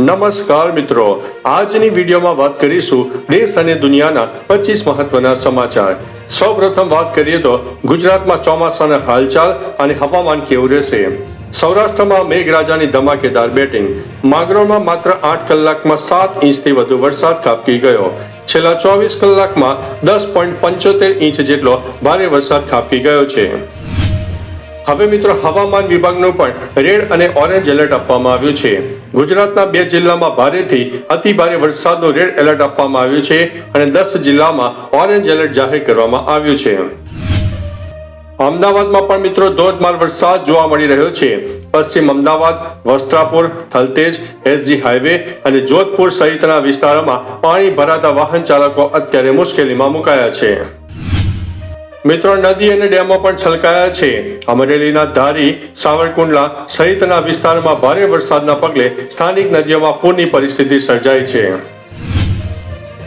નમસ્કાર મિત્રો, આજની વિડીયોમાં વાત કરીશું દેશ અને દુનિયાના 25 મહત્વના સમાચાર. સૌપ્રથમ વાત કરીએ તો ગુજરાતમાં ચોમાસાના હાલચાલ અને હવામાન કેવું રહેશે. સૌરાષ્ટ્રમાં મેઘરાજાની ધમાકેદાર બેટિંગ. માંગરોળમાં માત્ર 8 કલાકમાં 7 ઇંચથી વધુ વરસાદ ખાબકી ગયો. છેલ્લા 24 કલાકમાં 10.75 ઇંચ જેટલો ભારે વરસાદ ખાબકી ગયો છે. હવે મિત્રો હવામાન વિભાગનું પણ રેડ અને ઓરેન્જ એલર્ટ આપવામાં આવ્યું છે. ગુજરાતના 2 જિલ્લામાં ભારેથી અતિ ભારે વરસાદનું રેડ એલર્ટ આપવામાં આવ્યું છે અને 10 જિલ્લામાં ઓરેન્જ એલર્ટ જાહેર કરવામાં આવ્યું છે. અમદાવાદમાં પણ મિત્રો ધોધમાર વરસાદ જોવા મળી રહ્યો છે. પશ્ચિમ અમદાવાદ, વસ્ત્રાપુર, થલતેજ, એસજી હાઈવે અને જોધપુર સહિતના વિસ્તારોમાં પાણી ભરાતા વાહન ચાલકો અત્યારે મુશ્કેલીમાં મુકાયા છે. મિત્રો નદી અને ડેમો પણ છલકાયા છે. અમરેલીના ધારી, સાવરકુંડલા સહિતના વિસ્તારોમાં ભારે વરસાદના પગલે સ્થાનિક નદીઓમાં પૂરની પરિસ્થિતિ સર્જાઈ છે.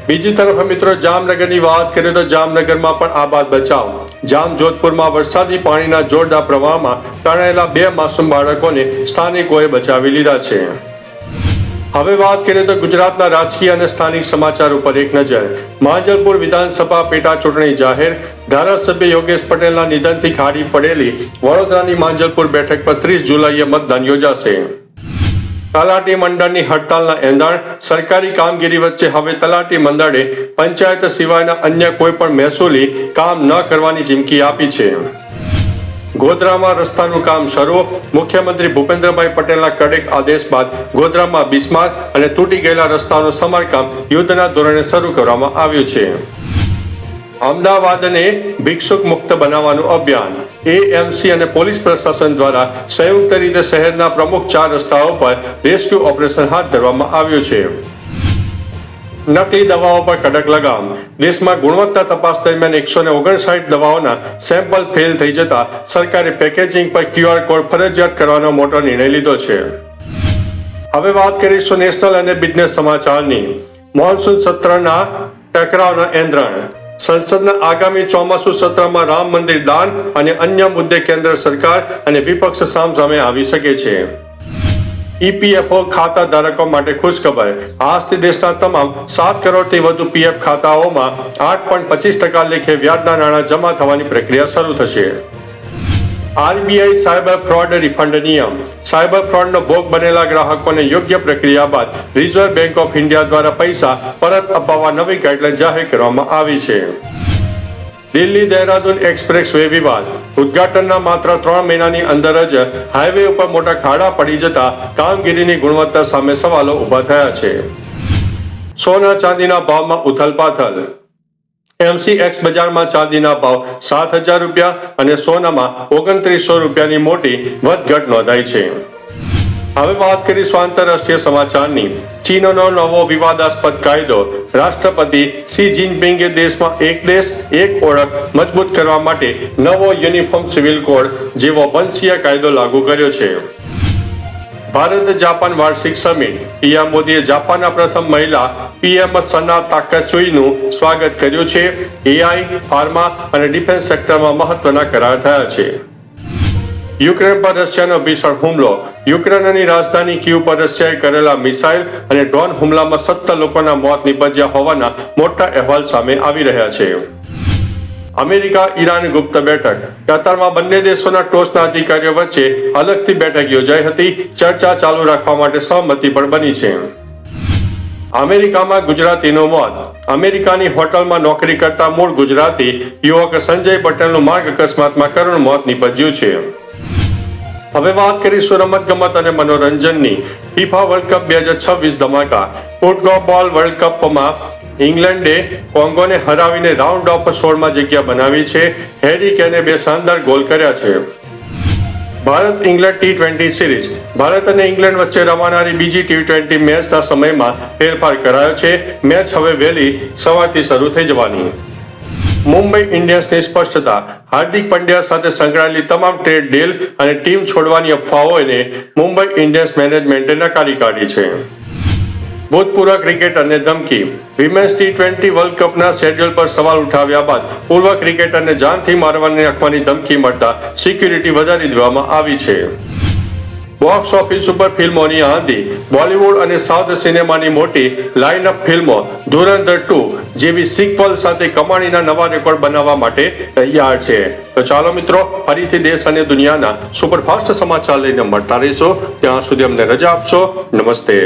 બીજી તરફ મિત્રો જામનગરની વાત કરીએ તો જામનગરમાં પણ આબાદ બચાવ. જામજોધપુરમાં વરસાદી પાણીના જોરદાર પ્રવાહમાં તણાયેલા 2 માસૂમ બાળકોને સ્થાનિકોએ બચાવી લીધા છે. હવે વાત કરીએ તો ગુજરાતના રાજકીય અને સ્થાનિક સમાચાર ઉપર એક નજર. માંજલપુર વિધાનસભા પેટા ચૂંટણી જાહેર. ધારાસભ્ય યોગેશ પટેલના નિધનથી ખાલી પડેલી વડોદરાની માંજલપુર બેઠક પર 30 જુલાઈએ મતદાન યોજાશે. તલાટી મંડળની હડતાલના એંધાણ. સરકારી કામગીરી વચ્ચે હવે તલાટી મંડળે પંચાયત સિવાયના અન્ય કોઈ પણ મહેસૂલી કામ ન કરવાની ચીમકી આપી છે. ગોધરામાં રસ્તાનું કામ શરૂ. મુખ્યમંત્રી ભૂપેન્દ્રભાઈ પટેલના કડક આદેશ બાદ ગોધરામાં બિસ્માર અને તૂટી ગયેલા રસ્તાનું સમારકામ યુદ્ધના ધોરણે શરૂ કરવામાં આવ્યું છે. અમદાવાદને ભિક્ષુક મુક્ત બનાવવાનું અભિયાન. એએમસી અને પોલીસ પ્રશાસન દ્વારા સંયુક્ત રીતે શહેરના પ્રમુખ 4 રસ્તાઓ પર રેસ્ક્યુ ઓપરેશન હાથ ધરવામાં આવ્યું છે. નકલી દવાઓ પર કડક લગામ. દેશમાં ગુણવત્તા તપાસ દરમિયાન 159 દવાઓના સેમ્પલ ફેલ થઈ જતા સરકારે પેકેજિંગ પર QR કોડ ફરજિયાત કરવાનો મોટો નિર્ણય લીધો છે. હવે વાત કરીશું નેશનલ અને બિઝનેસ સમાચારની. મોન્સૂન સત્રના ટકરાવના એંધાણ. સંસદના આગામી ચોમાસુ સત્રમાં રામ મંદિર દાન અને અન્ય મુદ્દે કેન્દ્ર સરકાર અને વિપક્ષ સામસામે આવી શકે છે. ઈપીએફઓ ખાતા ધારકો માટે ખુશખબર. આજથી દેશના તમામ 7 કરોડથી વધુ પીએફ ખાતાઓમાં 8.25% લેખે વ્યાજના નાણાં જમા થવાની પ્રક્રિયા શરૂ થશે. આરબીઆઈ સાયબર ફ્રોડ રિફંડ નિયમ. સાયબર ફ્રોડનો ભોગ બનેલા ગ્રાહકોને યોગ્ય પ્રક્રિયા બાદ રિઝર્વ બેંક ઓફ ઇન્ડિયા દ્વારા પૈસા પરત અપાવવા નવી ગાઈડલાઈન જાહેર કરવામાં આવી છે. દિલ્હી દહેરાદૂન એક્સપ્રેસ વે વિવાદ. ઉદ્ઘાટનના માત્ર 3 મહિનાની અંદર જ હાઈવે ઉપર મોટા ખાડા પડી જતા કામગીરીની ગુણવત્તા સામે સવાલો ઊભા થયા છે. સોના ચાંદીના ભાવમાં ઉથલપાથલ. MCX બજારમાં ચાંદીના ભાવ 7,000 રૂપિયા અને સોનામાં 2900 રૂપિયાની મોટી વધઘટ નોંધાઈ છે. હવે વાત કરીશું આંતરરાષ્ટ્રીય સમાચારની. ચીનનો નવો વિવાદાસ્પદ કાયદો. રાષ્ટ્રપતિ શી જિનપિંગે દેશમાં એક દેશ એક ઓળખ મજબૂત કરવા માટે નવો યુનિફોર્મ સિવિલ કોડ જેવો વંશીય કાયદો લાગુ કર્યો છે. ભારત જાપાન વાર્ષિક સમિટ. પીએમ મોદીએ જાપાનના પ્રથમ મહિલા PM સના તાકાસુઈનું સ્વાગત કર્યું છે. AI, ફાર્મા અને ડિફેન્સ સેક્ટરમાં મહત્વના કરાર થયા છે. યુક્રેન પર રશિયાનો ભીષણ હુમલો. યુક્રેનની રાજધાની કીવ પર રશિયાએ કરેલા મિસાઇલ અને ડ્રોન હુમલામાં 17 લોકોના મોત નીપજ્યા હોવાના મોટા અહેવાલ સામે આવી રહ્યા છે. અમેરિકા ઈરાન ગુપ્ત બેઠક. કતારમાં બંને દેશોના ટોચના અધિકારીઓ વચ્ચે અલગથી બેઠક યોજાઈ હતી. ચર્ચા ચાલુ રાખવા માટે સહમતિ પણ બની છે. અમેરિકામાં ગુજરાતીનું મોત. અમેરિકાની હોટલમાં નોકરી કરતા મૂળ ગુજરાતી યુવક સંજય પટેલનું માર્ગ અકસ્માતમાં કરુણ મોત નીપજ્યું છે. હવે વાત કરીશું રમતગમત અને મનોરંજનની. ફિફા વર્લ્ડ કપ 2026 ધમાકા. ફૂટબોલ વર્લ્ડ કપમાં ઇંગ્લેન્ડે કોંગોને હરાવીને રાઉન્ડ ઓફ 16માં જગ્યા બનાવી છે. હેરી કેને 2 શાનદાર ગોલ કર્યા છે. Bharat England T20 series. Bharat અને ઇંગ્લેન્ડ વચ્ચે રમાનારી બીજી T20 મેચના સમયમાં ફેરફાર કરાયો છે. મેચ હવે વહેલી સવારથી શરૂ થઈ જવાની. મુંબઈ ઇન્ડિયન્સની સ્પષ્ટતા. હાર્દિક પંડ્યા સાથે સંકળાયેલી તમામ ટ્રેડ ડીલ અને ટીમ છોડવાની અફવાઓને મુંબઈ ઇન્ડિયન્સ મેનેજમેન્ટે નકારી કાઢી છે. ભૂતપૂર્વ ક્રિકેટરને ધમકી. વિમેન્સ T20 વર્લ્ડ કપના શેડ્યુલ પર સવાલ ઉઠાવ્યા બાદ પૂર્વ ક્રિકેટરને જાનથી મારવાની નાખવાની ધમકી મળતા સિક્યુરિટી વધારી દેવામાં આવી છે. બોક્સ ઓફિસ ઉપર ફિલ્મોની આંધી, બોલિવૂડ અને સાઉથ સિનેમાની મોટી લાઇનઅપ ફિલ્મો ધુરંધર 2 જેવી સિક્વલ સાથે કમાણીના નવા રેકોર્ડ બનાવવા માટે તૈયાર છે. તો ચાલો મિત્રો, ફરીથી દેશ અને દુનિયાના સુપરફાસ્ટ સમાચાર લઈને મળતા રહીશું. ત્યાં સુધી અમને રજા આપશો. નમસ્તે.